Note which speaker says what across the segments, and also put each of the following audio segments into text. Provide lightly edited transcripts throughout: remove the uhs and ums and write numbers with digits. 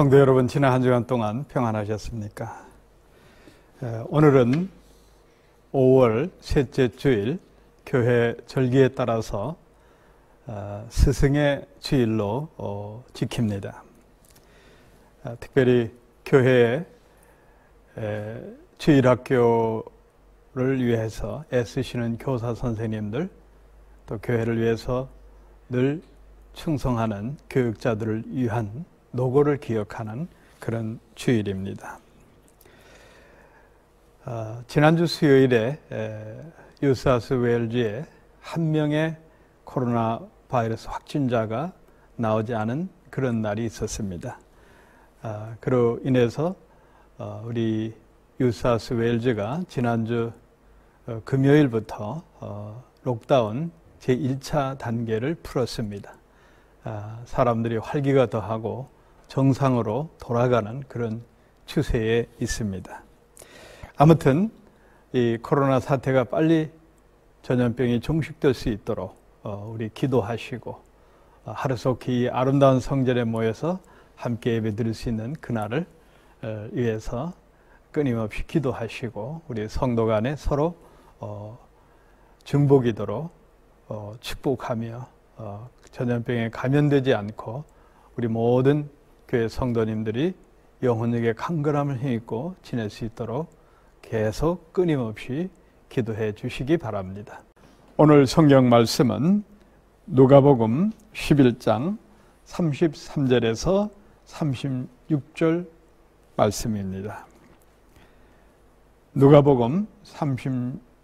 Speaker 1: 성도 여러분, 지난 한 주간 동안 평안하셨습니까? 오늘은 5월 셋째 주일 교회 절기에 따라서 스승의 주일로 지킵니다. 특별히 교회의 주일학교를 위해서 애쓰시는 교사 선생님들, 또 교회를 위해서 늘 충성하는 교육자들을 위한 노고를 기억하는 그런 주일입니다. 지난주 수요일에 뉴사우스 웨일즈에 한 명의 코로나 바이러스 확진자가 나오지 않은 그런 날이 있었습니다. 그로 인해서 우리 뉴사우스 웨일즈가 지난주 금요일부터 록다운 제1차 단계를 풀었습니다. 사람들이 활기가 더하고 정상으로 돌아가는 그런 추세에 있습니다. 아무튼 이 코로나 사태가 빨리 전염병이 종식될 수 있도록 우리 기도하시고 하루속히 아름다운 성전에 모여서 함께 예배드릴 수 있는 그날을 위해서 끊임없이 기도하시고 우리 성도 간에 서로 중보기도로 축복하며 전염병에 감염되지 않고 우리 모든 교회 성도님들이 영혼에게 강건함을 힘입고 지낼 수 있도록 계속 끊임없이 기도해 주시기 바랍니다. 오늘 성경 말씀은 누가복음 11장 33절에서 36절 말씀입니다. 누가복음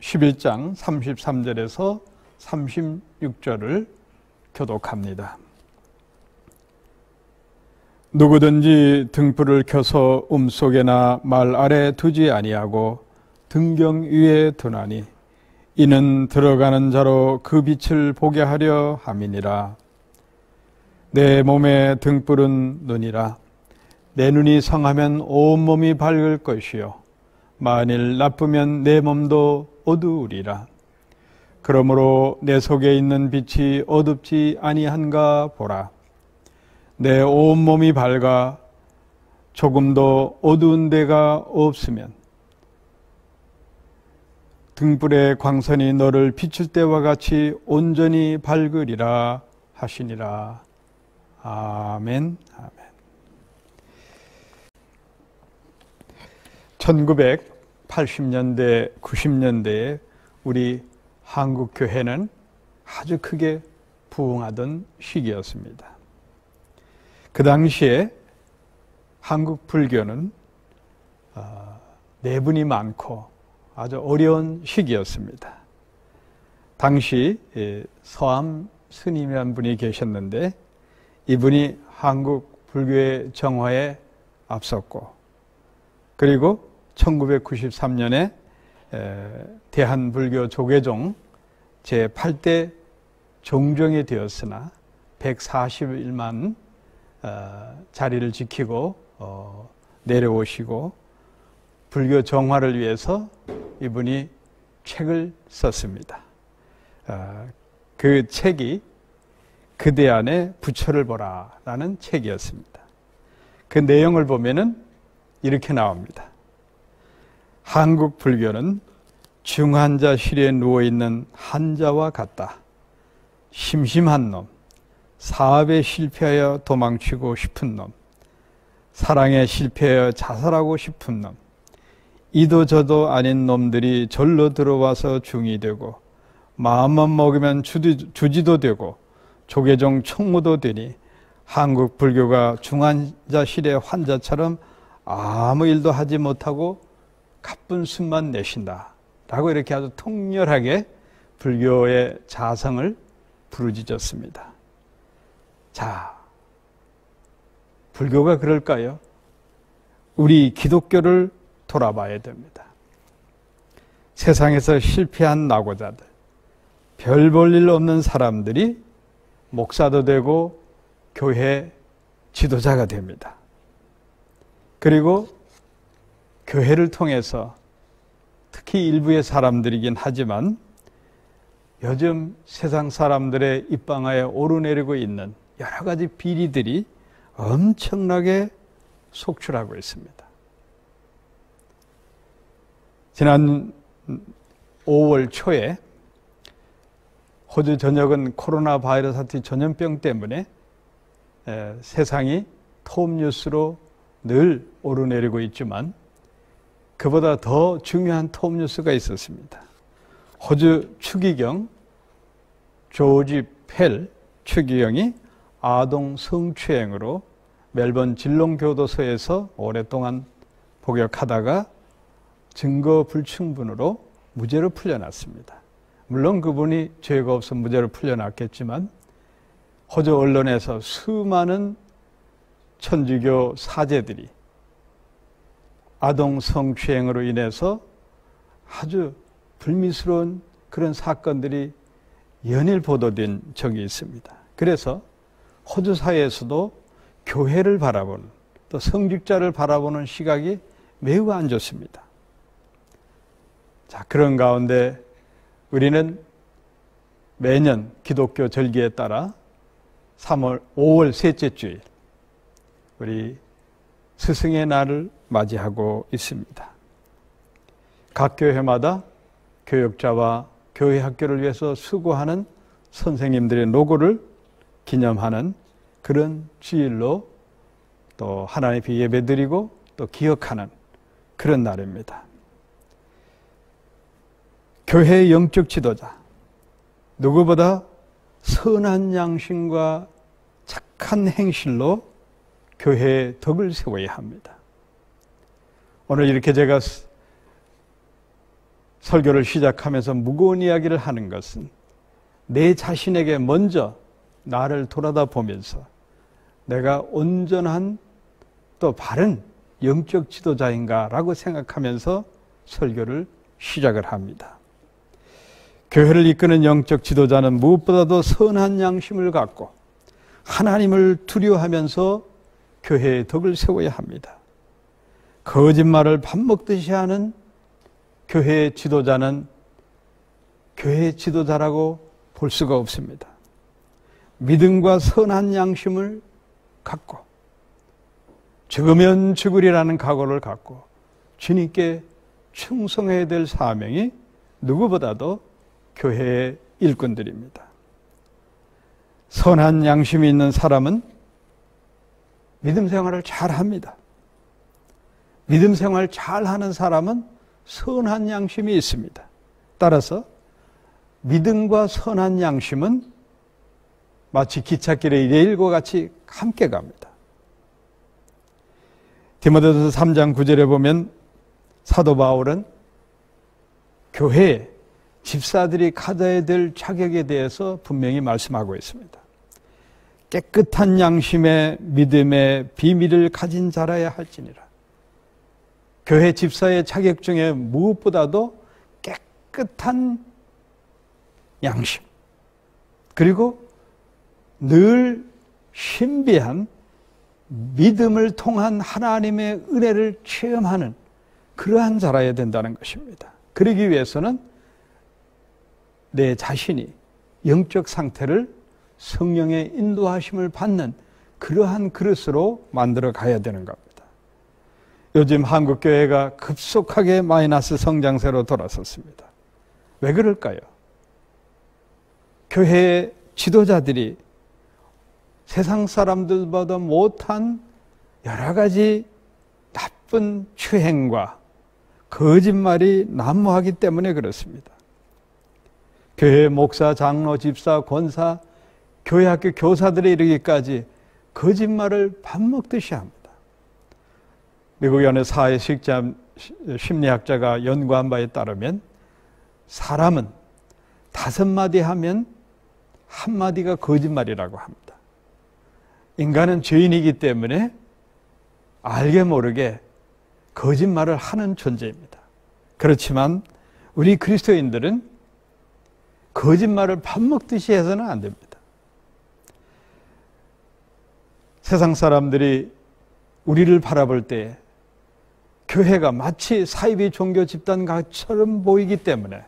Speaker 1: 11장 33절에서 36절을 교독합니다. 누구든지 등불을 켜서 속에나 말 아래 두지 아니하고 등경 위에 두나니 이는 들어가는 자로 그 빛을 보게 하려 함이니라. 내 몸의 등불은 눈이라. 내 눈이 성하면 온 몸이 밝을 것이요 만일 나쁘면 내 몸도 어두우리라. 그러므로 내 속에 있는 빛이 어둡지 아니한가 보라. 내 온몸이 밝아 조금도 어두운 데가 없으면 등불의 광선이 너를 비출 때와 같이 온전히 밝으리라 하시니라. 아멘. 아멘. 1980년대, 90년대에 우리 한국 교회는 아주 크게 부흥하던 시기였습니다. 그 당시에 한국 불교는 내분이 많고 아주 어려운 시기였습니다. 당시 서암 스님이라는 분이 계셨는데 이분이 한국 불교의 정화에 앞섰고 그리고 1993년에 대한불교 조계종 제8대 종정이 되었으나 141만 자리를 지키고 내려오시고 불교 정화를 위해서 이분이 책을 썼습니다. 그 책이 그대 안에 부처를 보라 라는 책이었습니다. 그 내용을 보면은 이렇게 나옵니다. 한국 불교는 중환자실에 누워있는 환자와 같다. 심심한 놈, 사업에 실패하여 도망치고 싶은 놈, 사랑에 실패하여 자살하고 싶은 놈, 이도 저도 아닌 놈들이 절로 들어와서 중이 되고 마음만 먹으면 주지도 되고 조계종 총무도 되니 한국 불교가 중환자실의 환자처럼 아무 일도 하지 못하고 가쁜 숨만 내쉰다 라고 이렇게 아주 통렬하게 불교의 자성을 부르짖었습니다. 자, 불교가 그럴까요? 우리 기독교를 돌아봐야 됩니다. 세상에서 실패한 낙오자들, 별 볼 일 없는 사람들이 목사도 되고 교회 지도자가 됩니다. 그리고 교회를 통해서 특히 일부의 사람들이긴 하지만 요즘 세상 사람들의 입방아에 오르내리고 있는 여러 가지 비리들이 엄청나게 속출하고 있습니다. 지난 5월 초에 호주 전역은 코로나 바이러스 같은 전염병 때문에 세상이 톱뉴스로 늘 오르내리고 있지만 그보다 더 중요한 톱뉴스가 있었습니다. 호주 추기경 조지 펠 추기경이 아동 성추행으로 멜번 진롱교도소에서 오랫동안 복역하다가 증거 불충분으로 무죄로 풀려났습니다. 물론 그분이 죄가 없어 무죄로 풀려났겠지만 호주 언론에서 수많은 천주교 사제들이 아동 성추행으로 인해서 아주 불미스러운 그런 사건들이 연일 보도된 적이 있습니다. 그래서 호주 사회에서도 교회를 바라보는 또 성직자를 바라보는 시각이 매우 안 좋습니다. 자, 그런 가운데 우리는 매년 기독교 절기에 따라 5월 셋째 주일 우리 스승의 날을 맞이하고 있습니다. 각 교회마다 교역자와 교회 학교를 위해서 수고하는 선생님들의 노고를 기념하는 그런 주일로 또 하나님 앞에 예배드리고 또 기억하는 그런 날입니다. 교회의 영적 지도자, 누구보다 선한 양심과 착한 행실로 교회의 덕을 세워야 합니다. 오늘 이렇게 제가 설교를 시작하면서 무거운 이야기를 하는 것은 내 자신에게 먼저 나를 돌아다 보면서 내가 온전한 또 바른 영적 지도자인가라고 생각하면서 설교를 시작을 합니다. 교회를 이끄는 영적 지도자는 무엇보다도 선한 양심을 갖고 하나님을 두려워하면서 교회의 덕을 세워야 합니다. 거짓말을 밥 먹듯이 하는 교회의 지도자는 교회의 지도자라고 볼 수가 없습니다. 믿음과 선한 양심을 갖고 죽으면 죽으리라는 각오를 갖고 주님께 충성해야 될 사명이 누구보다도 교회의 일꾼들입니다. 선한 양심이 있는 사람은 믿음 생활을 잘합니다. 믿음 생활 잘하는 사람은 선한 양심이 있습니다. 따라서 믿음과 선한 양심은 마치 기찻길의 레일과 같이 함께 갑니다. 디모데전서 3장 9절에 보면 사도 바울은 교회에 집사들이 가져야 될 자격에 대해서 분명히 말씀하고 있습니다. 깨끗한 양심의 믿음의 비밀을 가진 자라야 할지니라. 교회 집사의 자격 중에 무엇보다도 깨끗한 양심, 그리고 늘 신비한 믿음을 통한 하나님의 은혜를 체험하는 그러한 자라야 된다는 것입니다. 그러기 위해서는 내 자신이 영적 상태를 성령의 인도하심을 받는 그러한 그릇으로 만들어 가야 되는 겁니다. 요즘 한국교회가 급속하게 마이너스 성장세로 돌아섰습니다. 왜 그럴까요? 교회의 지도자들이 세상 사람들보다 못한 여러 가지 나쁜 추행과 거짓말이 난무하기 때문에 그렇습니다. 교회 목사, 장로, 집사, 권사, 교회 학교 교사들에 이르기까지 거짓말을 밥 먹듯이 합니다. 미국의 어느 사회식자 심리학자가 연구한 바에 따르면 사람은 5마디 하면 1마디가 거짓말이라고 합니다. 인간은 죄인이기 때문에 알게 모르게 거짓말을 하는 존재입니다. 그렇지만 우리 그리스도인들은 거짓말을 밥 먹듯이 해서는 안 됩니다. 세상 사람들이 우리를 바라볼 때 교회가 마치 사이비 종교 집단처럼 보이기 때문에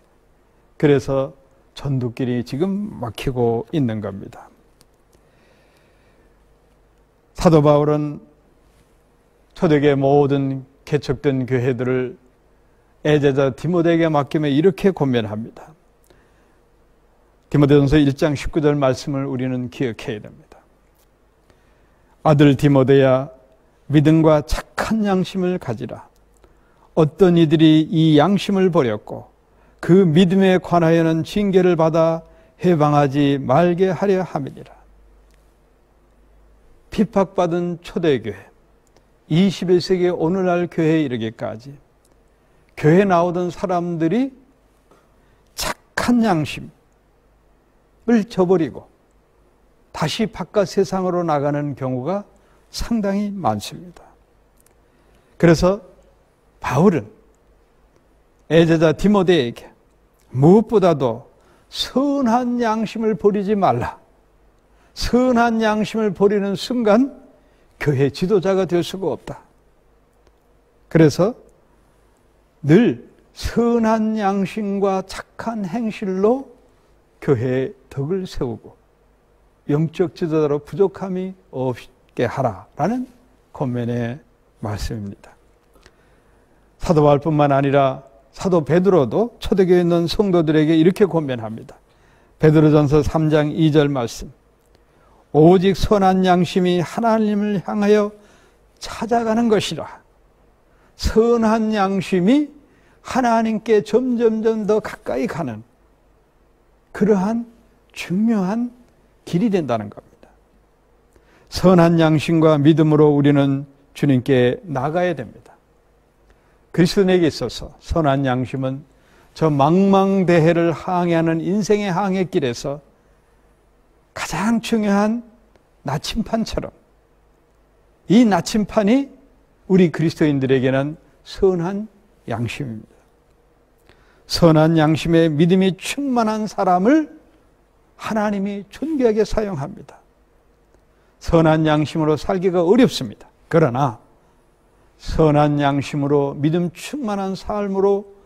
Speaker 1: 그래서 전도길이 지금 막히고 있는 겁니다. 사도 바울은 초대교회 모든 개척된 교회들을 애제자 디모데에게 맡기며 이렇게 권면합니다. 디모데전서 1장 19절 말씀을 우리는 기억해야 됩니다. 아들 디모데야, 믿음과 착한 양심을 가지라. 어떤 이들이 이 양심을 버렸고 그 믿음에 관하여는 징계를 받아 해방하지 말게 하려 함이니라. 핍박받은 초대교회, 21세기 오늘날 교회에 이르기까지 교회에 나오던 사람들이 착한 양심을 저버리고 다시 바깥 세상으로 나가는 경우가 상당히 많습니다. 그래서 바울은 애제자 디모데에게 무엇보다도 선한 양심을 버리지 말라. 선한 양심을 버리는 순간 교회 지도자가 될 수가 없다. 그래서 늘 선한 양심과 착한 행실로 교회의 덕을 세우고 영적 지도자로 부족함이 없게 하라라는 권면의 말씀입니다. 사도 바울뿐만 아니라 사도 베드로도 초대교회에 있는 성도들에게 이렇게 권면합니다. 베드로전서 3장 2절 말씀. 오직 선한 양심이 하나님을 향하여 찾아가는 것이라. 선한 양심이 하나님께 점점점 더 가까이 가는 그러한 중요한 길이 된다는 겁니다. 선한 양심과 믿음으로 우리는 주님께 나가야 됩니다. 그리스도인에게 있어서 선한 양심은 저 망망대해를 항해하는 인생의 항해길에서 가장 중요한 나침판처럼 이 나침판이 우리 그리스도인들에게는 선한 양심입니다. 선한 양심에 믿음이 충만한 사람을 하나님이 존귀하게 사용합니다. 선한 양심으로 살기가 어렵습니다. 그러나 선한 양심으로 믿음 충만한 삶으로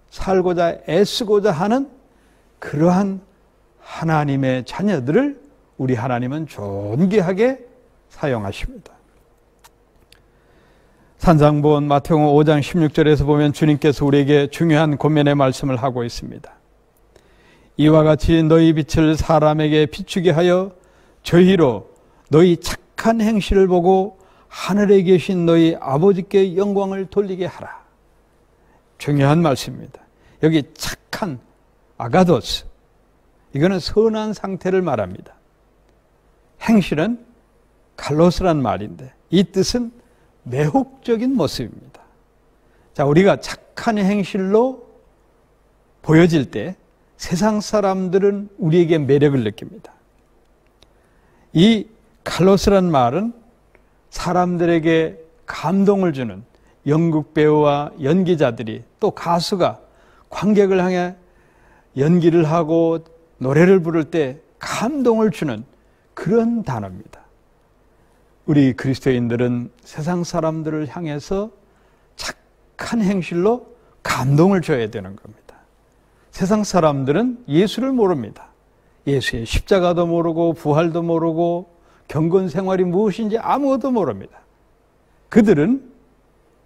Speaker 1: 살고자 애쓰고자 하는 그러한 하나님의 자녀들을 우리 하나님은 존귀하게 사용하십니다. 산상본 마태복음 5장 16절에서 보면 주님께서 우리에게 중요한 권면의 말씀을 하고 있습니다. 이와 같이 너희 빛을 사람에게 비추게 하여 저희로 너희 착한 행실을 보고 하늘에 계신 너희 아버지께 영광을 돌리게 하라. 중요한 말씀입니다. 여기 착한 아가도스, 이거는 선한 상태를 말합니다. 행실은 칼로스란 말인데 이 뜻은 매혹적인 모습입니다. 자, 우리가 착한 행실로 보여질 때 세상 사람들은 우리에게 매력을 느낍니다. 이 칼로스란 말은 사람들에게 감동을 주는 연극 배우와 연기자들이 또 가수가 관객을 향해 연기를 하고 노래를 부를 때 감동을 주는 그런 단어입니다. 우리 그리스도인들은 세상 사람들을 향해서 착한 행실로 감동을 줘야 되는 겁니다. 세상 사람들은 예수를 모릅니다. 예수의 십자가도 모르고 부활도 모르고 경건 생활이 무엇인지 아무것도 모릅니다. 그들은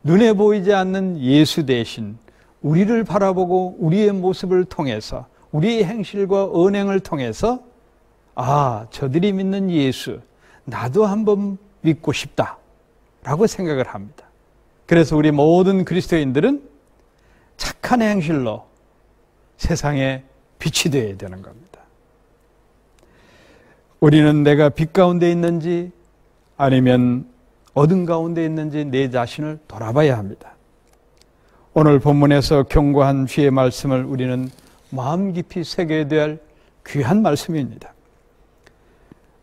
Speaker 1: 눈에 보이지 않는 예수 대신 우리를 바라보고 우리의 모습을 통해서 우리의 행실과 언행을 통해서 아, 저들이 믿는 예수 나도 한번 믿고 싶다 라고 생각을 합니다. 그래서 우리 모든 그리스도인들은 착한 행실로 세상에 빛이 되어야 되는 겁니다. 우리는 내가 빛 가운데 있는지 아니면 어둠 가운데 있는지 내 자신을 돌아봐야 합니다. 오늘 본문에서 경고한 주의 말씀을 우리는 마음 깊이 새겨야 될 귀한 말씀입니다.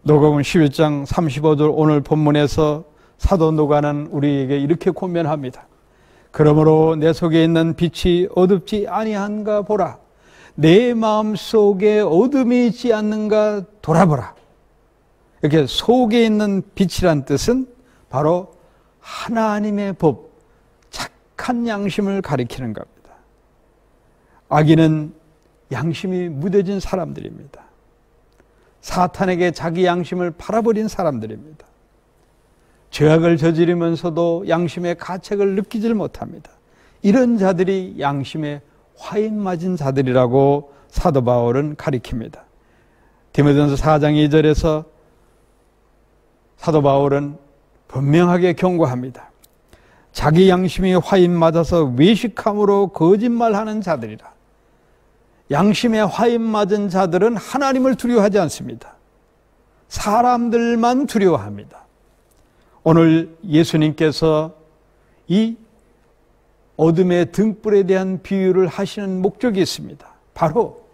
Speaker 1: 누가복음 11장 35절 오늘 본문에서 사도 누가는 우리에게 이렇게 권면합니다. 그러므로 내 속에 있는 빛이 어둡지 아니한가 보라. 내 마음 속에 어둠이 있지 않는가 돌아보라. 이렇게 속에 있는 빛이란 뜻은 바로 하나님의 법, 착한 양심을 가리키는 겁니다. 악인은 양심이 무뎌진 사람들입니다. 사탄에게 자기 양심을 팔아버린 사람들입니다. 죄악을 저지르면서도 양심의 가책을 느끼질 못합니다. 이런 자들이 양심에 화인 맞은 자들이라고 사도 바울은 가리킵니다. 디모데전서 4장 2절에서 사도 바울은 분명하게 경고합니다. 자기 양심이 화인 맞아서 외식함으로 거짓말하는 자들이라. 양심에 화인 맞은 자들은 하나님을 두려워하지 않습니다. 사람들만 두려워합니다. 오늘 예수님께서 이 어둠의 등불에 대한 비유를 하시는 목적이 있습니다. 바로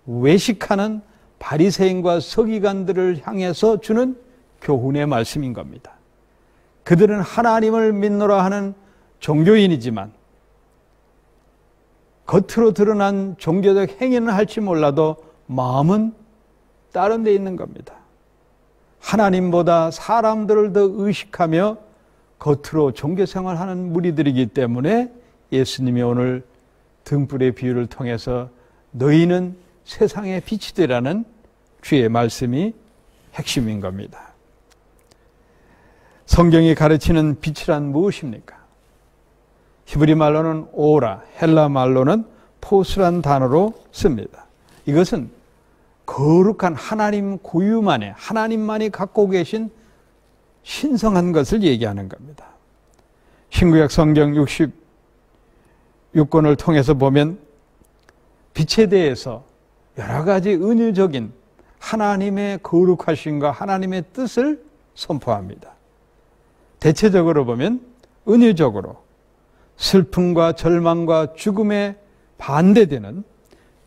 Speaker 1: 외식하는 바리새인과 서기관들을 향해서 주는 교훈의 말씀인 겁니다. 그들은 하나님을 믿노라 하는 종교인이지만 겉으로 드러난 종교적 행위는 할지 몰라도 마음은 다른 데 있는 겁니다. 하나님보다 사람들을 더 의식하며 겉으로 종교생활하는 무리들이기 때문에 예수님이 오늘 등불의 비유를 통해서 너희는 세상의 빛이 되라는 주의 말씀이 핵심인 겁니다. 성경이 가르치는 빛이란 무엇입니까? 히브리 말로는 오라, 헬라 말로는 포스란 단어로 씁니다. 이것은 거룩한 하나님 고유만의, 하나님만이 갖고 계신 신성한 것을 얘기하는 겁니다. 신구약 성경 66권을 통해서 보면 빛에 대해서 여러 가지 은유적인 하나님의 거룩하심과 하나님의 뜻을 선포합니다. 대체적으로 보면 은유적으로 슬픔과 절망과 죽음에 반대되는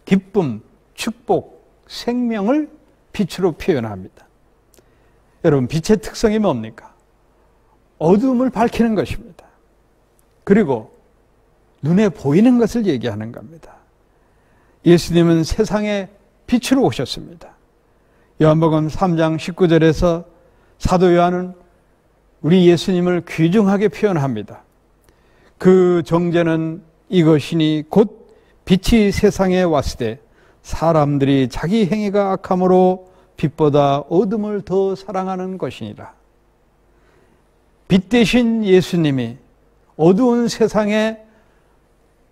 Speaker 1: 기쁨, 축복, 생명을 빛으로 표현합니다. 여러분, 빛의 특성이 뭡니까? 어둠을 밝히는 것입니다. 그리고 눈에 보이는 것을 얘기하는 겁니다. 예수님은 세상에 빛으로 오셨습니다. 요한복음 3장 19절에서 사도 요한은 우리 예수님을 귀중하게 표현합니다. 그 정죄는 이것이니 곧 빛이 세상에 왔을 때 사람들이 자기 행위가 악함으로 빛보다 어둠을 더 사랑하는 것이니라. 빛 대신 예수님이 어두운 세상에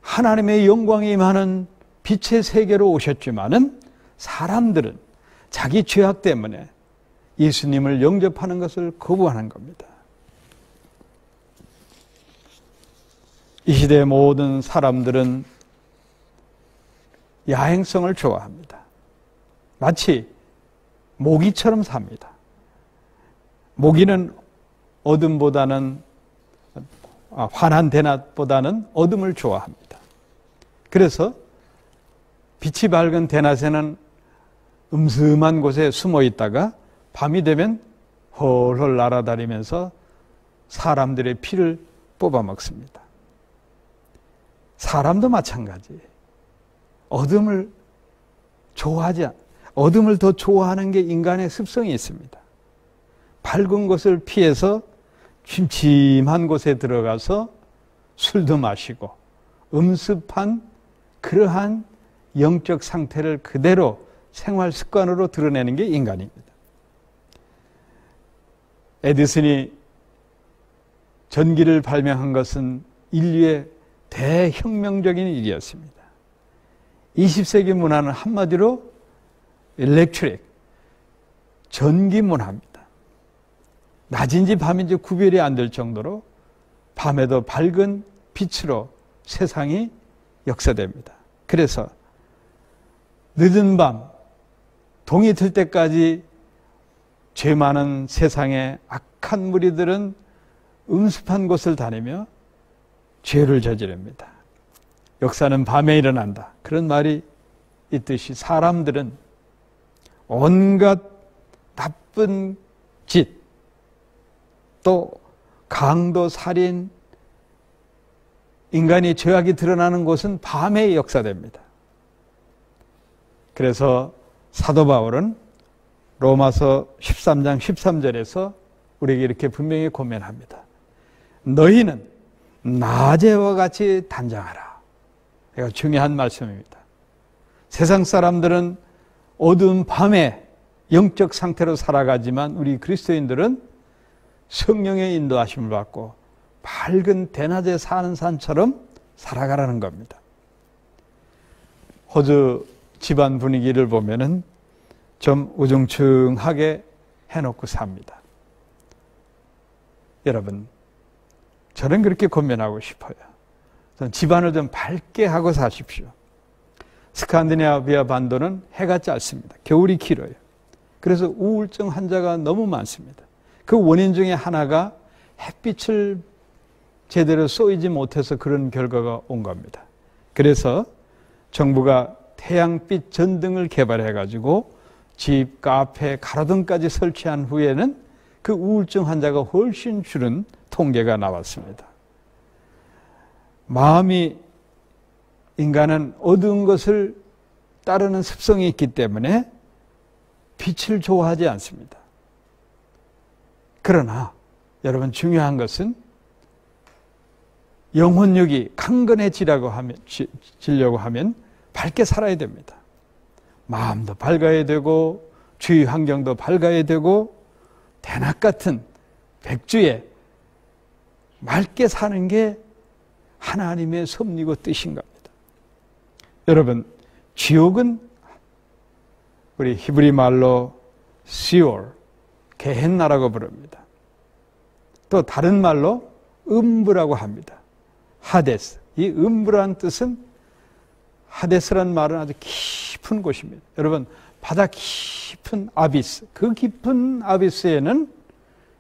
Speaker 1: 하나님의 영광이 임하는 빛의 세계로 오셨지만은 사람들은 자기 죄악 때문에 예수님을 영접하는 것을 거부하는 겁니다. 이 시대의 모든 사람들은 야행성을 좋아합니다. 마치 모기처럼 삽니다. 모기는 어둠보다는 환한 대낮보다는 어둠을 좋아합니다. 그래서 빛이 밝은 대낮에는 음슴한 곳에 숨어 있다가 밤이 되면 헐헐 날아다니면서 사람들의 피를 뽑아먹습니다. 사람도 마찬가지. 어둠을 더 좋아하는 게 인간의 습성이 있습니다. 밝은 곳을 피해서 침침한 곳에 들어가서 술도 마시고 음습한 그러한 영적 상태를 그대로 생활 습관으로 드러내는 게 인간입니다. 에디슨이 전기를 발명한 것은 인류의 대혁명적인 일이었습니다. 20세기 문화는 한마디로 일렉트릭, 전기 문화입니다. 낮인지 밤인지 구별이 안 될 정도로 밤에도 밝은 빛으로 세상이 역사됩니다. 그래서 늦은 밤, 동이 들 때까지 죄 많은 세상의 악한 무리들은 음습한 곳을 다니며 죄를 저지릅니다. 역사는 밤에 일어난다. 그런 말이 있듯이 사람들은 온갖 나쁜 짓, 또 강도, 살인, 인간이 죄악이 드러나는 곳은 밤에 역사됩니다. 그래서 사도 바울은 로마서 13장 13절에서 우리에게 이렇게 분명히 고면합니다. 너희는 낮에와 같이 단장하라. 이거 중요한 말씀입니다. 세상 사람들은 어두운 밤에 영적 상태로 살아가지만 우리 그리스도인들은 성령의 인도하심을 받고 밝은 대낮에 사는 산처럼 살아가라는 겁니다. 호주 집안 분위기를 보면은 좀 우중충하게 해놓고 삽니다. 여러분, 저는 그렇게 고민하고 싶어요. 집안을 좀 밝게 하고 사십시오. 스칸디나비아 반도는 해가 짧습니다. 겨울이 길어요. 그래서 우울증 환자가 너무 많습니다. 그 원인 중에 하나가 햇빛을 제대로 쏘이지 못해서 그런 결과가 온 겁니다. 그래서 정부가 태양빛 전등을 개발해가지고 집, 카페, 가로등까지 설치한 후에는 그 우울증 환자가 훨씬 줄은 통계가 나왔습니다. 마음이, 인간은 어두운 것을 따르는 습성이 있기 때문에 빛을 좋아하지 않습니다. 그러나 여러분, 중요한 것은 영혼력이 강건해지려고 하면 밝게 살아야 됩니다. 마음도 밝아야 되고 주위 환경도 밝아야 되고 대낮 같은 백주에 맑게 사는 게 하나님의 섭리고 뜻인 겁니다. 여러분, 지옥은 우리 히브리 말로 시올, 게헨나라고 부릅니다. 또 다른 말로 음부라고 합니다. 하데스. 이 음부라는 뜻은, 하데스라는 말은 아주 깊은 곳입니다. 여러분, 바다 깊은 아비스, 그 깊은 아비스에는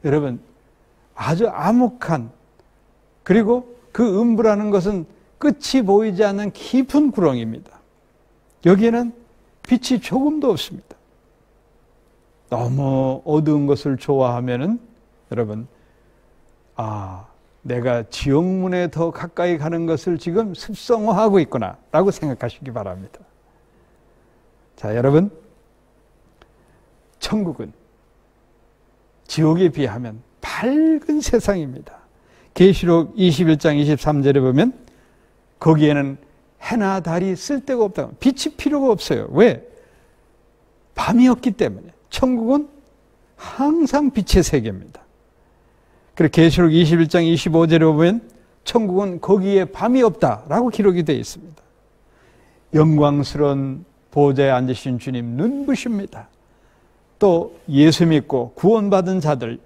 Speaker 1: 여러분 아주 암흑한, 그리고 그 음부라는 것은 끝이 보이지 않는 깊은 구렁입니다. 여기에는 빛이 조금도 없습니다. 너무 어두운 것을 좋아하면은 여러분, 내가 지옥문에 더 가까이 가는 것을 지금 습성화하고 있구나 라고 생각하시기 바랍니다. 자, 여러분, 천국은 지옥에 비하면 밝은 세상입니다. 계시록 21장 23절에 보면 거기에는 해나 달이 쓸데가 없다. 빛이 필요가 없어요. 왜? 밤이 없기 때문에. 천국은 항상 빛의 세계입니다. 그리고 계시록 21장 25절에 보면 천국은 거기에 밤이 없다라고 기록이 되어 있습니다. 영광스러운 보좌에 앉으신 주님 눈부십니다. 또 예수 믿고 구원받은 자들,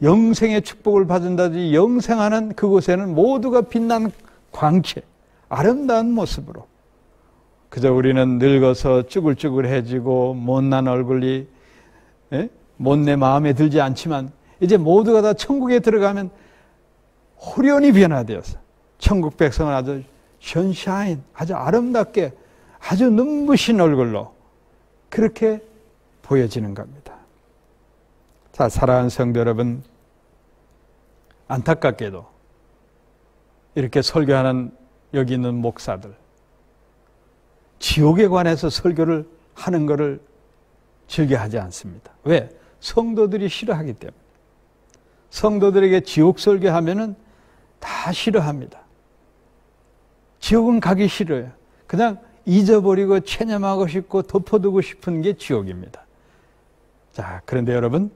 Speaker 1: 영생의 축복을 받은다든지 영생하는 그곳에는 모두가 빛난 광채, 아름다운 모습으로, 그저 우리는 늙어서 쭈글쭈글해지고 못난 얼굴이 못내 마음에 들지 않지만 이제 모두가 다 천국에 들어가면 호련히 변화되어서 천국 백성은 아주 션샤인, 아주 아름답게 아주 눈부신 얼굴로 그렇게 보여지는 겁니다. 자, 사랑하는 성도 여러분, 안타깝게도 이렇게 설교하는 여기 있는 목사들, 지옥에 관해서 설교를 하는 것을 즐겨하지 않습니다. 왜? 성도들이 싫어하기 때문에. 성도들에게 지옥 설교하면은 다 싫어합니다. 지옥은 가기 싫어요. 그냥 잊어버리고 체념하고 싶고 덮어두고 싶은 게 지옥입니다. 자, 그런데 여러분,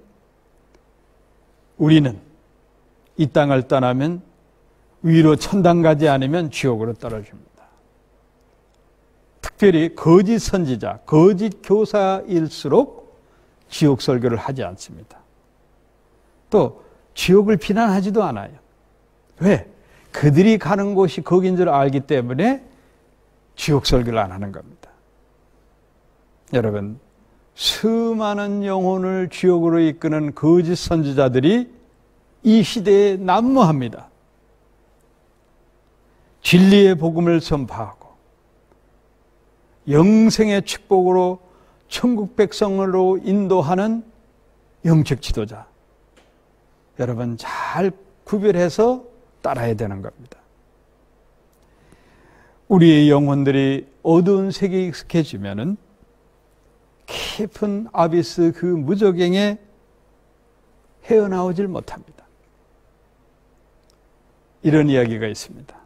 Speaker 1: 우리는 이 땅을 떠나면 위로 천당 가지 않으면 지옥으로 떨어집니다. 특별히 거짓 선지자, 거짓 교사일수록 지옥 설교를 하지 않습니다. 또 지옥을 비난하지도 않아요. 왜? 그들이 가는 곳이 거긴 줄 알기 때문에 지옥 설교를 안 하는 겁니다. 여러분, 수많은 영혼을 지옥으로 이끄는 거짓 선지자들이 이 시대에 난무합니다. 진리의 복음을 선포하고 영생의 축복으로 천국 백성으로 인도하는 영적 지도자, 여러분 잘 구별해서 따라야 되는 겁니다. 우리의 영혼들이 어두운 세계에 익숙해지면은 깊은 아비스 그 무저갱에 헤어나오질 못합니다. 이런 이야기가 있습니다.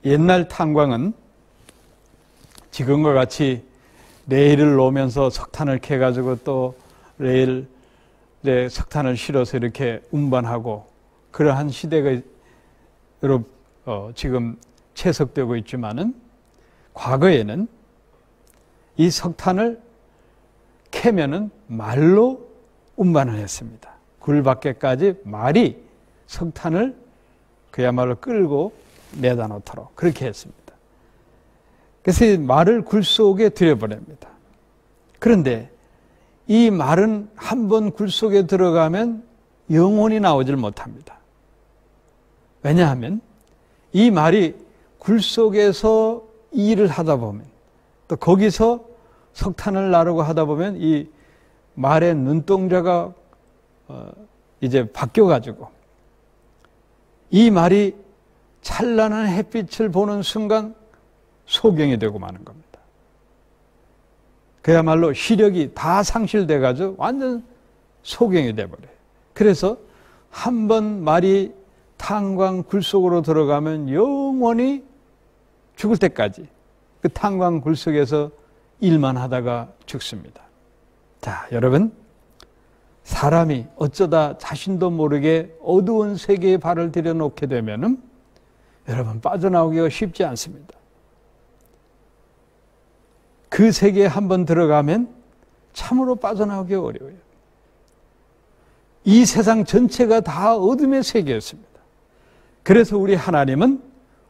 Speaker 1: 옛날 탄광은 지금과 같이 레일을 놓으면서 석탄을 캐가지고 또 레일 석탄을 실어서 이렇게 운반하고 그러한 시대가 지금 채석되고 있지만은 과거에는 이 석탄을 캐면은 말로 운반을 했습니다. 굴 밖에까지 말이 석탄을 그야말로 끌고 내다 놓도록 그렇게 했습니다. 그래서 이 말을 굴 속에 들여보냅니다. 그런데 이 말은 한번 굴 속에 들어가면 영원히 나오질 못합니다. 왜냐하면 이 말이 굴 속에서 일을 하다 보면 또 거기서 석탄을 나르고 하다 보면 이 말의 눈동자가 이제 바뀌어가지고 이 말이 찬란한 햇빛을 보는 순간 소경이 되고 마는 겁니다. 그야말로 시력이 다 상실돼가지고 완전 소경이 돼버려요. 그래서 한번 말이 탄광 굴 속으로 들어가면 영원히 죽을 때까지 그 탄광 굴 속에서 일만 하다가 죽습니다. 자, 여러분, 사람이 어쩌다 자신도 모르게 어두운 세계에 발을 들여놓게 되면은 여러분 빠져나오기가 쉽지 않습니다. 그 세계에 한번 들어가면 참으로 빠져나오기 어려워요. 이 세상 전체가 다 어둠의 세계였습니다. 그래서 우리 하나님은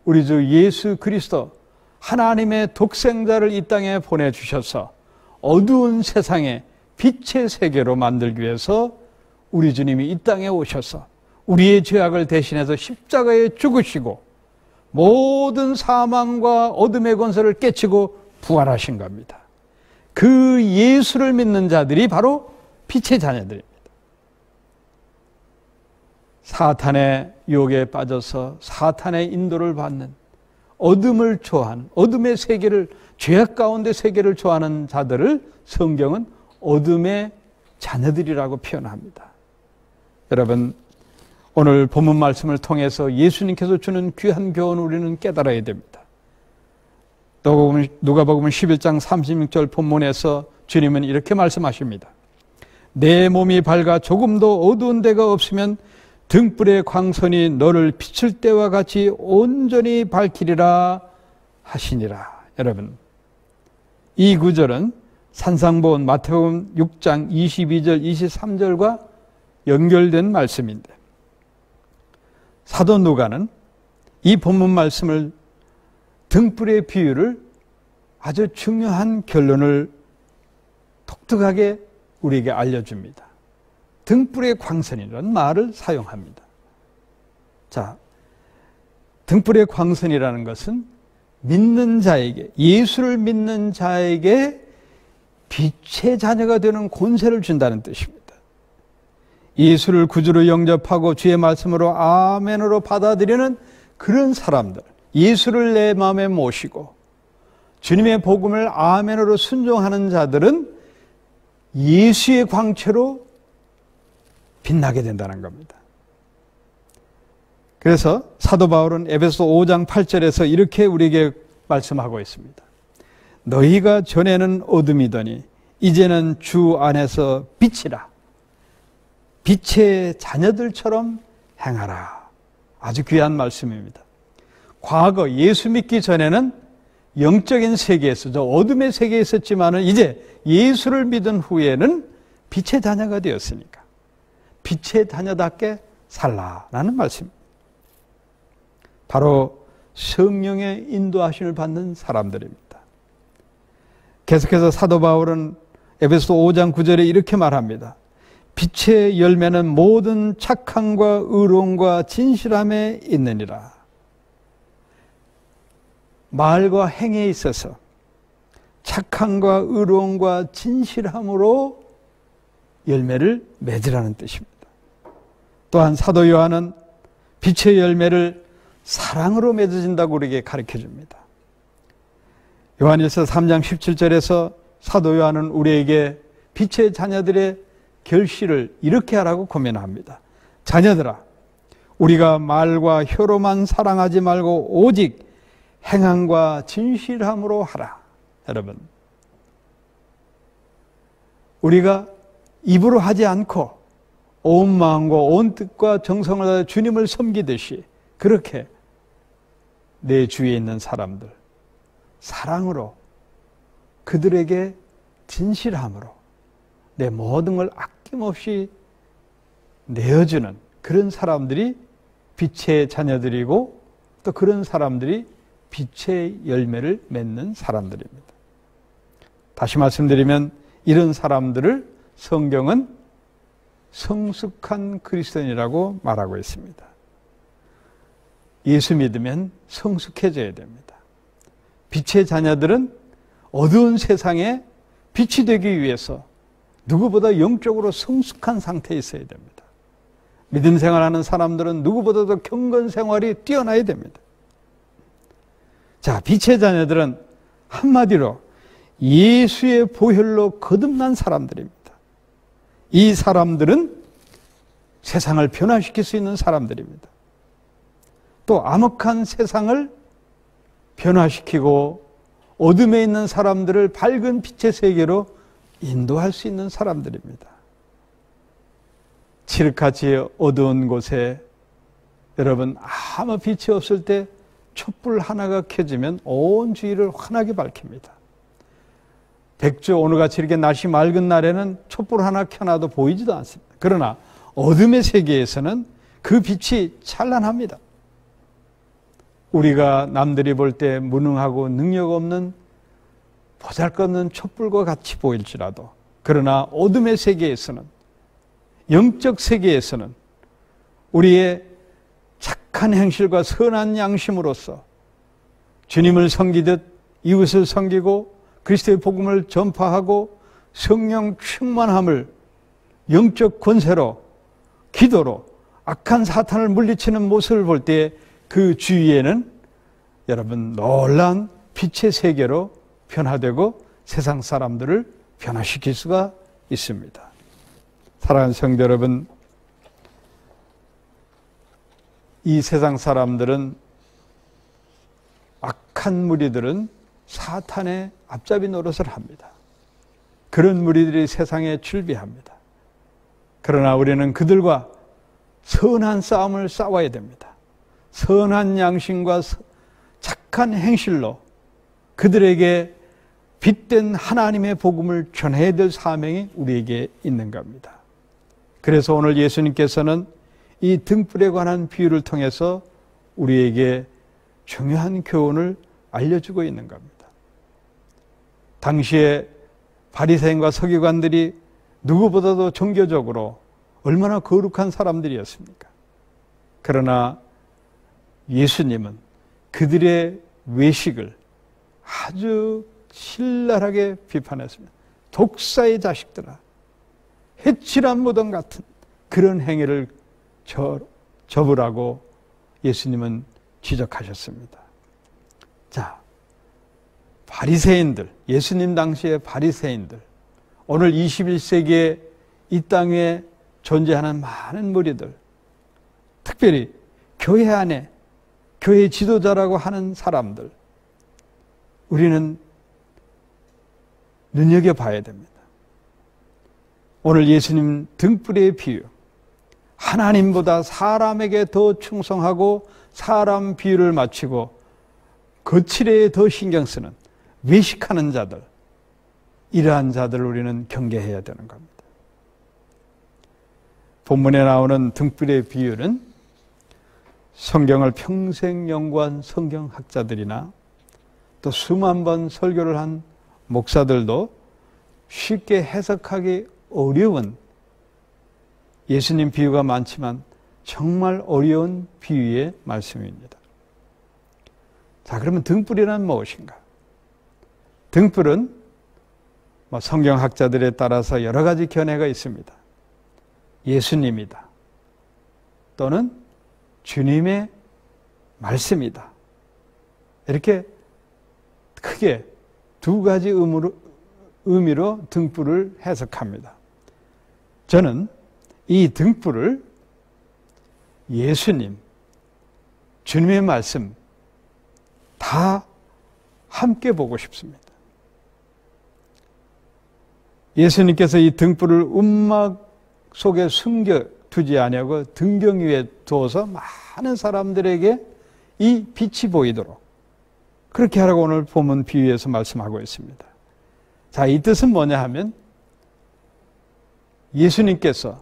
Speaker 1: 우리 주 예수 그리스도 하나님의 독생자를 이 땅에 보내주셔서 어두운 세상에 빛의 세계로 만들기 위해서 우리 주님이 이 땅에 오셔서 우리의 죄악을 대신해서 십자가에 죽으시고 모든 사망과 어둠의 권세를 깨치고 부활하신 겁니다. 그 예수를 믿는 자들이 바로 빛의 자녀들입니다. 사탄의 유혹에 빠져서 사탄의 인도를 받는 어둠을 좋아하는 어둠의 세계를 죄악 가운데 세계를 좋아하는 자들을 성경은 어둠의 자녀들이라고 표현합니다. 여러분, 오늘 본문 말씀을 통해서 예수님께서 주는 귀한 교훈을 우리는 깨달아야 됩니다. 누가복음 11장 36절 본문에서 주님은 이렇게 말씀하십니다. 내 몸이 밝아 조금도 어두운 데가 없으면 등불의 광선이 너를 비출 때와 같이 온전히 밝히리라 하시니라. 여러분, 이 구절은 산상보훈 마태복음 6장 22절 23절과 연결된 말씀인데 사도 누가는 이 본문 말씀을 등불의 비유를 아주 중요한 결론을 독특하게 우리에게 알려줍니다. 등불의 광선이라는 말을 사용합니다. 자, 등불의 광선이라는 것은 믿는 자에게, 예수를 믿는 자에게 빛의 자녀가 되는 권세를 준다는 뜻입니다. 예수를 구주로 영접하고 주의 말씀으로 아멘으로 받아들이는 그런 사람들, 예수를 내 마음에 모시고 주님의 복음을 아멘으로 순종하는 자들은 예수의 광채로 빛나게 된다는 겁니다. 그래서 사도 바울은 에베소 5장 8절에서 이렇게 우리에게 말씀하고 있습니다. 너희가 전에는 어둠이더니 이제는 주 안에서 빛이라. 빛의 자녀들처럼 행하라. 아주 귀한 말씀입니다. 과거 예수 믿기 전에는 영적인 세계에서 저 어둠의 세계에 있었지만은 이제 예수를 믿은 후에는 빛의 자녀가 되었으니까 빛의 자녀답게 살라라는 말씀입니다. 바로 성령의 인도하심을 받는 사람들입니다. 계속해서 사도 바울은 에베소 5장 9절에 이렇게 말합니다. 빛의 열매는 모든 착함과 의로움과 진실함에 있느니라. 말과 행에 있어서 착함과 의로움과 진실함으로 열매를 맺으라는 뜻입니다. 또한 사도 요한은 빛의 열매를 사랑으로 맺어진다고 우리에게 가르쳐줍니다. 요한일서 3장 17절에서 사도 요한은 우리에게 빛의 자녀들의 결실을 이렇게 하라고 고면합니다. 자녀들아, 우리가 말과 혀로만 사랑하지 말고 오직 행함과 진실함으로 하라. 여러분, 우리가 입으로 하지 않고 온 마음과 온 뜻과 정성을 다해 주님을 섬기듯이 그렇게 내 주위에 있는 사람들 사랑으로 그들에게 진실함으로 내 모든 걸 아낌없이 내어주는 그런 사람들이 빛의 자녀들이고 또 그런 사람들이 빛의 열매를 맺는 사람들입니다. 다시 말씀드리면 이런 사람들을 성경은 성숙한 그리스도인이라고 말하고 있습니다. 예수 믿으면 성숙해져야 됩니다. 빛의 자녀들은 어두운 세상에 빛이 되기 위해서 누구보다 영적으로 성숙한 상태에 있어야 됩니다. 믿음 생활하는 사람들은 누구보다도 경건 생활이 뛰어나야 됩니다. 자, 빛의 자녀들은 한마디로 예수의 보혈로 거듭난 사람들입니다. 이 사람들은 세상을 변화시킬 수 있는 사람들입니다. 또 암흑한 세상을 변화시키고 어둠에 있는 사람들을 밝은 빛의 세계로 인도할 수 있는 사람들입니다. 칠흑같이 어두운 곳에 여러분 아무 빛이 없을 때 촛불 하나가 켜지면 온 주위를 환하게 밝힙니다. 백조 오늘같이 이렇게 날씨 맑은 날에는 촛불 하나 켜놔도 보이지도 않습니다. 그러나 어둠의 세계에서는 그 빛이 찬란합니다. 우리가 남들이 볼 때 무능하고 능력 없는 보잘것없는 촛불과 같이 보일지라도 그러나 어둠의 세계에서는 영적 세계에서는 우리의 착한 행실과 선한 양심으로서 주님을 섬기듯 이웃을 섬기고 그리스도의 복음을 전파하고 성령 충만함을 영적 권세로 기도로 악한 사탄을 물리치는 모습을 볼 때 그 주위에는 여러분 놀라운 빛의 세계로 변화되고 세상 사람들을 변화시킬 수가 있습니다. 사랑하는 성도 여러분, 이 세상 사람들은 악한 무리들은 사탄의 앞잡이 노릇을 합니다. 그런 무리들이 세상에 출비합니다. 그러나 우리는 그들과 선한 싸움을 싸워야 됩니다. 선한 양심과 착한 행실로 그들에게 빛된 하나님의 복음을 전해야 될 사명이 우리에게 있는 겁니다. 그래서 오늘 예수님께서는 이 등불에 관한 비유를 통해서 우리에게 중요한 교훈을 알려주고 있는 겁니다. 당시에 바리새인과 서기관들이 누구보다도 종교적으로 얼마나 거룩한 사람들이었습니까? 그러나 예수님은 그들의 외식을 아주 신랄하게 비판했습니다. 독사의 자식들아, 해칠한 무덤 같은 그런 행위를 접으라고 예수님은 지적하셨습니다. 자, 바리새인들, 예수님 당시의 바리새인들, 오늘 21세기에 이 땅에 존재하는 많은 무리들, 특별히 교회 안에 교회 지도자라고 하는 사람들, 우리는 눈여겨봐야 됩니다. 오늘 예수님 등불의 비유, 하나님보다 사람에게 더 충성하고 사람 비유를 맞추고 거칠에 더 신경 쓰는 외식하는 자들, 이러한 자들을 우리는 경계해야 되는 겁니다. 본문에 나오는 등불의 비유는 성경을 평생 연구한 성경학자들이나 또 수만 번 설교를 한 목사들도 쉽게 해석하기 어려운 예수님 비유가 많지만 정말 어려운 비유의 말씀입니다. 자, 그러면 등불이란 무엇인가? 등불은 성경학자들에 따라서 여러 가지 견해가 있습니다. 예수님이다. 또는 주님의 말씀이다. 이렇게 크게 두 가지 의미로 등불을 해석합니다. 저는 이 등불을 예수님, 주님의 말씀 다 함께 보고 싶습니다. 예수님께서 이 등불을 움막 속에 숨겨 두지 아니하고 등경 위에 두어서 많은 사람들에게 이 빛이 보이도록 그렇게 하라고 오늘 본문 비유에서 말씀하고 있습니다. 자, 이 뜻은 뭐냐 하면 예수님께서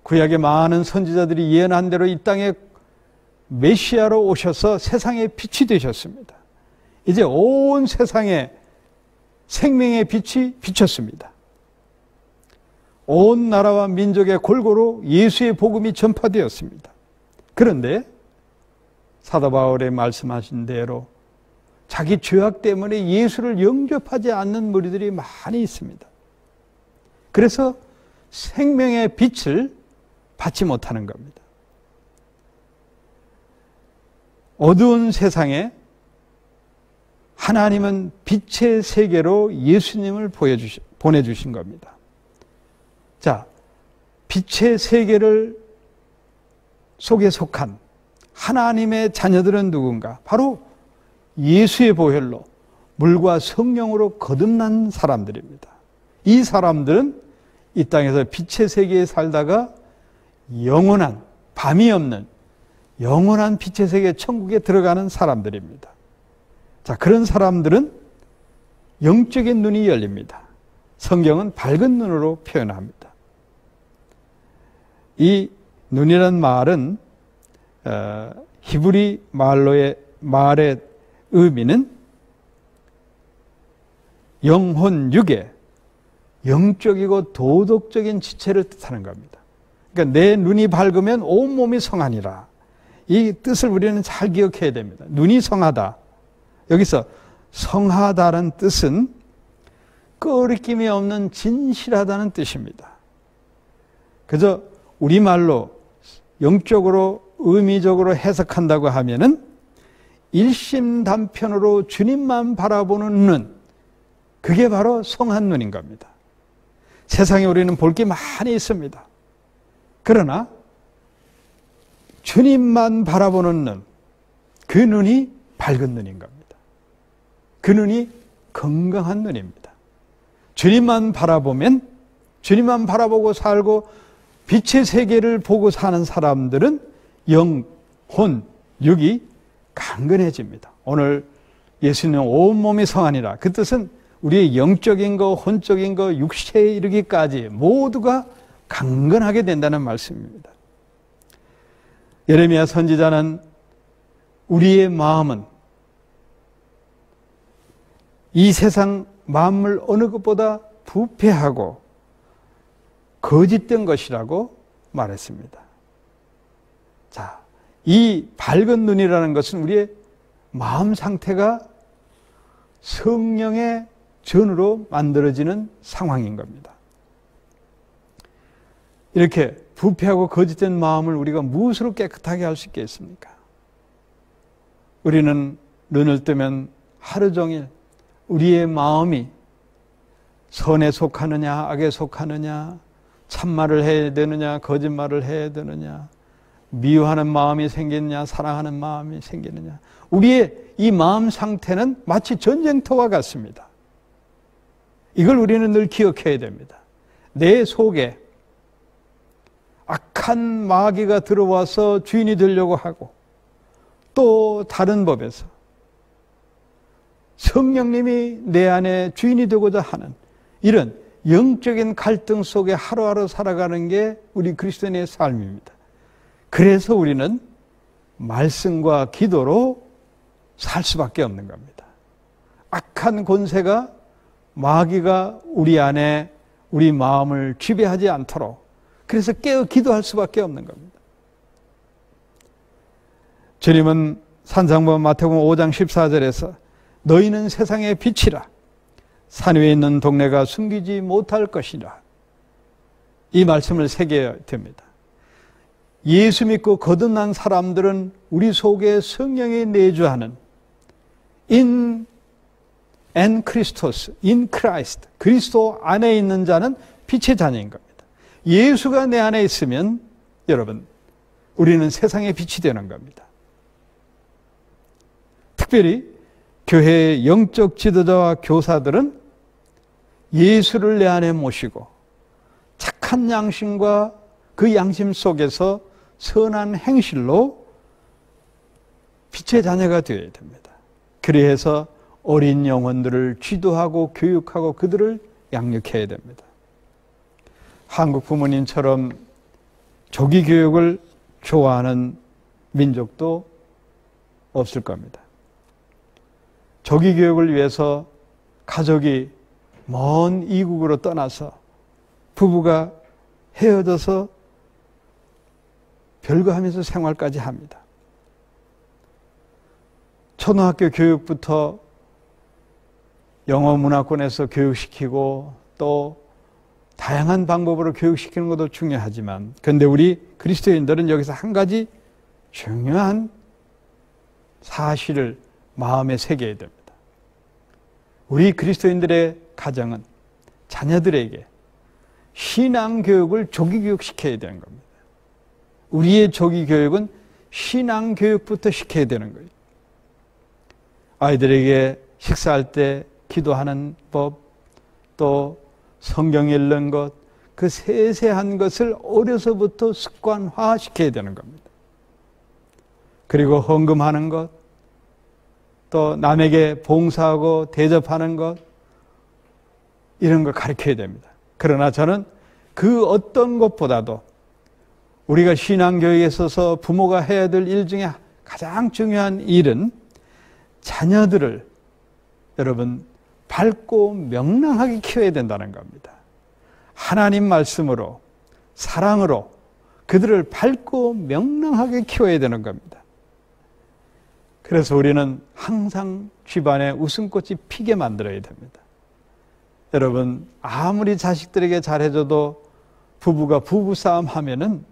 Speaker 1: 구약의 많은 선지자들이 예언한 대로 이 땅에 메시아로 오셔서 세상의 빛이 되셨습니다. 이제 온 세상에 생명의 빛이 비쳤습니다. 온 나라와 민족의 골고루 예수의 복음이 전파되었습니다. 그런데 사도 바울의 말씀하신 대로 자기 죄악 때문에 예수를 영접하지 않는 무리들이 많이 있습니다. 그래서 생명의 빛을 받지 못하는 겁니다. 어두운 세상에 하나님은 빛의 세계로 예수님을 보내주신 겁니다. 자, 빛의 세계를 속에 속한 하나님의 자녀들은 누군가? 바로 예수의 보혈로 물과 성령으로 거듭난 사람들입니다. 이 사람들은 이 땅에서 빛의 세계에 살다가 영원한, 밤이 없는 영원한 빛의 세계 천국에 들어가는 사람들입니다. 자, 그런 사람들은 영적인 눈이 열립니다. 성경은 밝은 눈으로 표현합니다. 이 눈이란 말은 히브리 말의 의미는 영혼, 육의 영적이고 도덕적인 지체를 뜻하는 겁니다. 그러니까 내 눈이 밝으면 온몸이 성하니라. 이 뜻을 우리는 잘 기억해야 됩니다. 눈이 성하다. 여기서 성하다는 뜻은 끄리낌이 없는 진실하다는 뜻입니다. 그저 우리말로 영적으로 의미적으로 해석한다고 하면은 일심단편으로 주님만 바라보는 눈, 그게 바로 성한 눈인 겁니다. 세상에 우리는 볼 게 많이 있습니다. 그러나 주님만 바라보는 눈, 그 눈이 밝은 눈인 겁니다. 그 눈이 건강한 눈입니다. 주님만 바라보면, 주님만 바라보고 살고 빛의 세계를 보고 사는 사람들은 영, 혼, 육이 강건해집니다. 오늘 예수님은 온몸이 성하니라. 그 뜻은 우리의 영적인 거, 혼적인 거, 육체에 이르기까지 모두가 강건하게 된다는 말씀입니다. 예레미야 선지자는 우리의 마음은 이 세상 만물 어느 것보다 부패하고 거짓된 것이라고 말했습니다. 자, 이 밝은 눈이라는 것은 우리의 마음 상태가 성령의 전으로 만들어지는 상황인 겁니다. 이렇게 부패하고 거짓된 마음을 우리가 무엇으로 깨끗하게 할 수 있겠습니까? 우리는 눈을 뜨면 하루 종일 우리의 마음이 선에 속하느냐 악에 속하느냐, 참말을 해야 되느냐 거짓말을 해야 되느냐, 미워하는 마음이 생기느냐 사랑하는 마음이 생기느냐, 우리의 이 마음 상태는 마치 전쟁터와 같습니다. 이걸 우리는 늘 기억해야 됩니다. 내 속에 악한 마귀가 들어와서 주인이 되려고 하고, 또 다른 법에서 성령님이 내 안에 주인이 되고자 하는 이런 영적인 갈등 속에 하루하루 살아가는 게 우리 그리스도인의 삶입니다. 그래서 우리는 말씀과 기도로 살 수밖에 없는 겁니다. 악한 권세가, 마귀가 우리 안에 우리 마음을 지배하지 않도록 그래서 깨어 기도할 수밖에 없는 겁니다. 주님은 산상보 마태복음 5장 14절에서 너희는 세상의 빛이라, 산 위에 있는 동네가 숨기지 못할 것이라, 이 말씀을 새겨야 됩니다. 예수 믿고 거듭난 사람들은 우리 속에 성령이 내주하는 in Christos, in Christ, 그리스도 안에 있는 자는 빛의 자녀인 겁니다. 예수가 내 안에 있으면 여러분, 우리는 세상의 빛이 되는 겁니다. 특별히 교회의 영적 지도자와 교사들은 예수를 내 안에 모시고 착한 양심과 그 양심 속에서 선한 행실로 빛의 자녀가 되어야 됩니다. 그래서 어린 영혼들을 지도하고 교육하고 그들을 양육해야 됩니다. 한국 부모님처럼 조기 교육을 좋아하는 민족도 없을 겁니다. 조기 교육을 위해서 가족이 먼 이국으로 떠나서 부부가 헤어져서 별거하면서 생활까지 합니다. 초등학교 교육부터 영어 문화권에서 교육시키고 또 다양한 방법으로 교육시키는 것도 중요하지만, 그런데 우리 그리스도인들은 여기서 한 가지 중요한 사실을 마음에 새겨야 됩니다. 우리 그리스도인들의 가정은 자녀들에게 신앙교육을 조기교육시켜야 되는 겁니다. 우리의 조기교육은 신앙교육부터 시켜야 되는 거예요. 아이들에게 식사할 때 기도하는 법, 또 성경 읽는 것, 그 세세한 것을 어려서부터 습관화시켜야 되는 겁니다. 그리고 헌금하는 것, 또 남에게 봉사하고 대접하는 것, 이런 걸 가르쳐야 됩니다. 그러나 저는 그 어떤 것보다도 우리가 신앙교육에 있어서 부모가 해야 될 일 중에 가장 중요한 일은 자녀들을 여러분 밝고 명랑하게 키워야 된다는 겁니다. 하나님 말씀으로, 사랑으로 그들을 밝고 명랑하게 키워야 되는 겁니다. 그래서 우리는 항상 집안에 웃음꽃이 피게 만들어야 됩니다. 여러분, 아무리 자식들에게 잘해줘도 부부가 부부싸움 하면은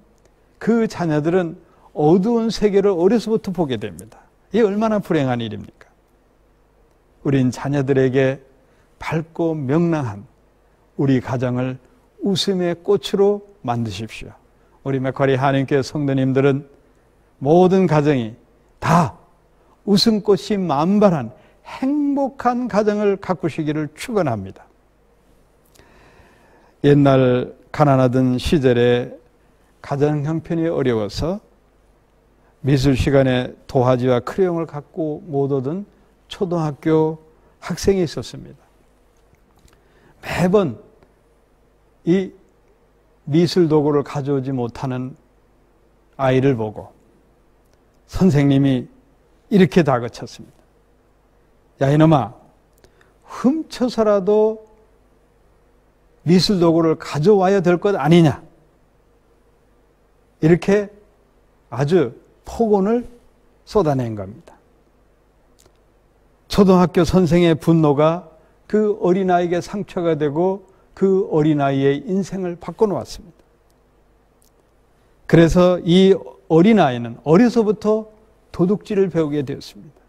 Speaker 1: 그 자녀들은 어두운 세계를 어려서부터 보게 됩니다. 이게 얼마나 불행한 일입니까? 우린 자녀들에게 밝고 명랑한 우리 가정을 웃음의 꽃으로 만드십시오. 우리 맥쿼리 한인교회 성도님들은 모든 가정이 다 웃음꽃이 만발한 행복한 가정을 가꾸시기를 축원합니다. 옛날 가난하던 시절에 가정 형편이 어려워서 미술 시간에 도화지와 크레용을 갖고 못 오던 초등학교 학생이 있었습니다. 매번 이 미술 도구를 가져오지 못하는 아이를 보고 선생님이 이렇게 다그쳤습니다. 야, 이놈아, 훔쳐서라도 미술 도구를 가져와야 될 것 아니냐. 이렇게 아주 폭언을 쏟아낸 겁니다. 초등학교 선생의 분노가 그 어린아이에게 상처가 되고 그 어린아이의 인생을 바꿔놓았습니다. 그래서 이 어린아이는 어려서부터 도둑질을 배우게 되었습니다.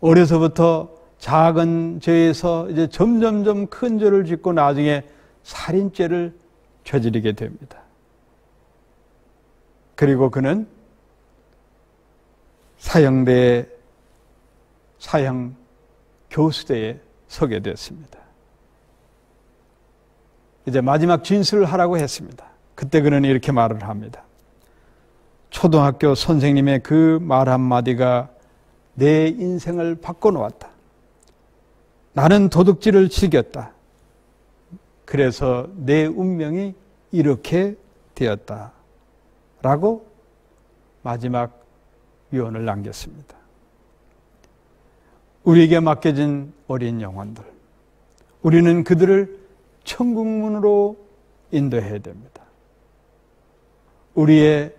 Speaker 1: 어려서부터 작은 죄에서 이제 점점점 큰 죄를 짓고 나중에 살인죄를 저지르게 됩니다. 그리고 그는 사형대에 사형 교수대에 서게 됐습니다. 이제 마지막 진술을 하라고 했습니다. 그때 그는 이렇게 말을 합니다. 초등학교 선생님의 그 말 한마디가 내 인생을 바꿔놓았다. 나는 도둑질을 즐겼다. 그래서 내 운명이 이렇게 되었다. 라고 마지막 유언을 남겼습니다. 우리에게 맡겨진 어린 영혼들, 우리는 그들을 천국문으로 인도해야 됩니다. 우리의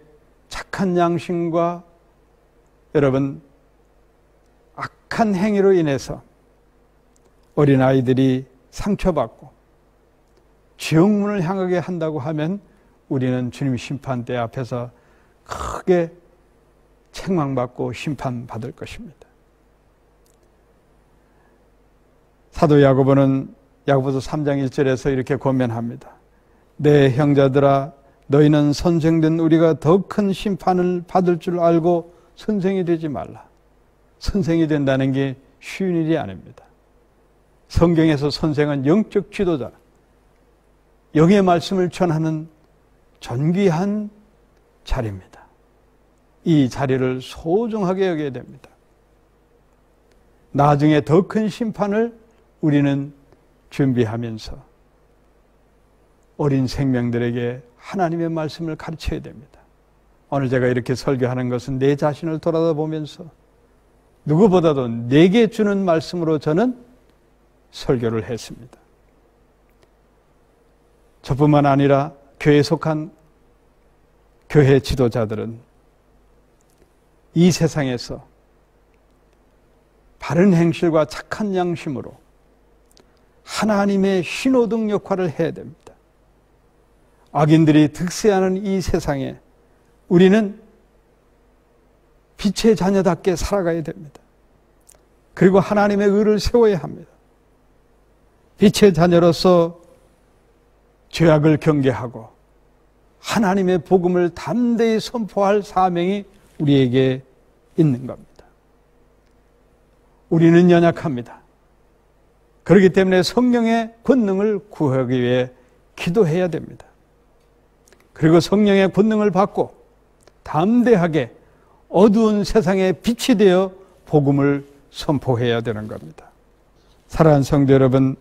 Speaker 1: 착한 양심과 여러분 악한 행위로 인해서 어린아이들이 상처받고 지옥문을 향하게 한다고 하면 우리는 주님 심판대 앞에서 크게 책망받고 심판받을 것입니다. 사도 야고보는 야고보서 3장 1절에서 이렇게 권면합니다. 내 형제들아, 너희는 선생된 우리가 더 큰 심판을 받을 줄 알고 선생이 되지 말라. 선생이 된다는 게 쉬운 일이 아닙니다. 성경에서 선생은 영적 지도자, 영의 말씀을 전하는 존귀한 자리입니다. 이 자리를 소중하게 여겨야 됩니다. 나중에 더 큰 심판을 우리는 준비하면서 어린 생명들에게 하나님의 말씀을 가르쳐야 됩니다. 오늘 제가 이렇게 설교하는 것은 내 자신을 돌아보면서 누구보다도 내게 주는 말씀으로 저는 설교를 했습니다. 저뿐만 아니라 교회에 속한 교회 지도자들은 이 세상에서 바른 행실과 착한 양심으로 하나님의 신호등 역할을 해야 됩니다. 악인들이 득세하는 이 세상에 우리는 빛의 자녀답게 살아가야 됩니다. 그리고 하나님의 의를 세워야 합니다. 빛의 자녀로서 죄악을 경계하고 하나님의 복음을 담대히 선포할 사명이 우리에게 있는 겁니다. 우리는 연약합니다. 그렇기 때문에 성령의 권능을 구하기 위해 기도해야 됩니다. 그리고 성령의 권능을 받고 담대하게 어두운 세상에 빛이 되어 복음을 선포해야 되는 겁니다. 사랑하는 성도 여러분,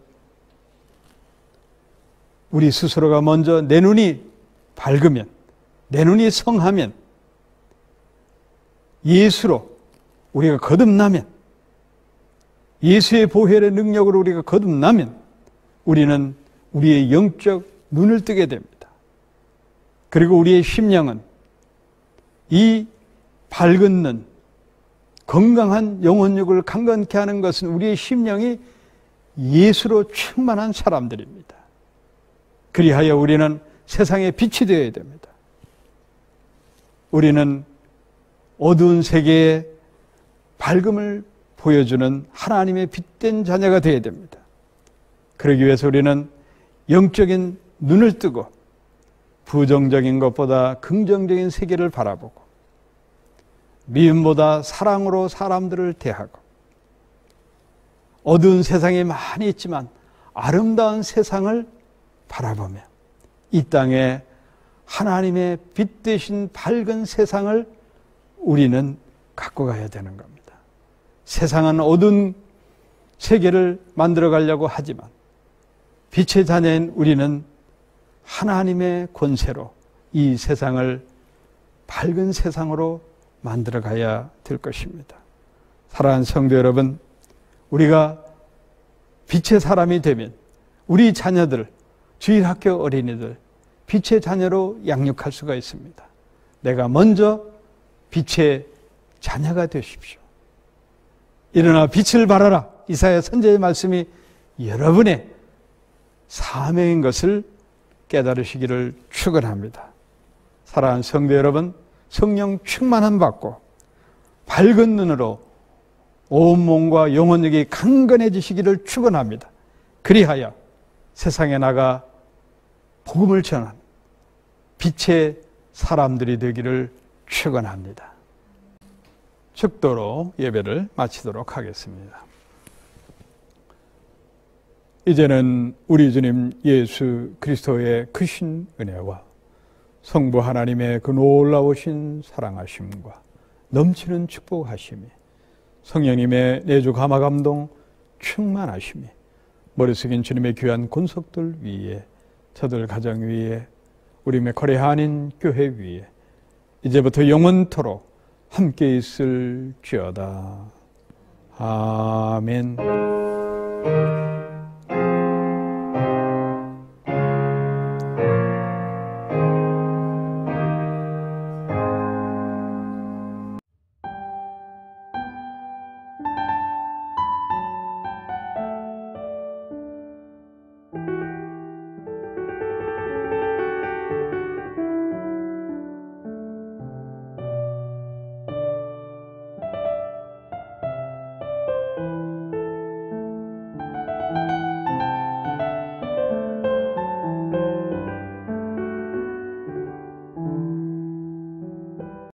Speaker 1: 우리 스스로가 먼저 내 눈이 밝으면, 내 눈이 성하면, 예수로 우리가 거듭나면, 예수의 보혈의 능력으로 우리가 거듭나면 우리는 우리의 영적 눈을 뜨게 됩니다. 그리고 우리의 심령은 이 밝은 눈, 건강한 영혼력을 강건케 하는 것은 우리의 심령이 예수로 충만한 사람들입니다. 그리하여 우리는 세상의 빛이 되어야 됩니다. 우리는 어두운 세계에 밝음을 보여주는 하나님의 빛된 자녀가 되어야 됩니다. 그러기 위해서 우리는 영적인 눈을 뜨고 부정적인 것보다 긍정적인 세계를 바라보고 미움보다 사랑으로 사람들을 대하고 어두운 세상이 많이 있지만 아름다운 세상을 바라보며 이 땅에 하나님의 빛 대신 밝은 세상을 우리는 갖고 가야 되는 겁니다. 세상은 어두운 세계를 만들어 가려고 하지만 빛의 자녀인 우리는 하나님의 권세로 이 세상을 밝은 세상으로 만들어 가야 될 것입니다. 사랑하는 성도 여러분, 우리가 빛의 사람이 되면 우리 자녀들, 주일학교 어린이들 빛의 자녀로 양육할 수가 있습니다. 내가 먼저 빛의 자녀가 되십시오. 일어나 빛을 발하라. 이사야 선지자의 말씀이 여러분의 사명인 것을 깨달으시기를 축원합니다. 사랑하는 성도 여러분, 성령 충만함 받고 밝은 눈으로 온몸과 영혼력이 강건해지시기를 축원합니다. 그리하여 세상에 나가 복음을 전하는 빛의 사람들이 되기를 축원합니다. 축도로 예배를 마치도록 하겠습니다. 이제는 우리 주님 예수 그리스도의 크신 은혜와 성부 하나님의 그 놀라우신 사랑하심과 넘치는 축복하심이 성령님의 내주 감화 감동 충만하심이 머리 숙인 주님의 귀한 권속들 위에, 저들 가정 위에, 우리 메커리 한인 교회 위에 이제부터 영원토록 함께 있을지어다. 아멘.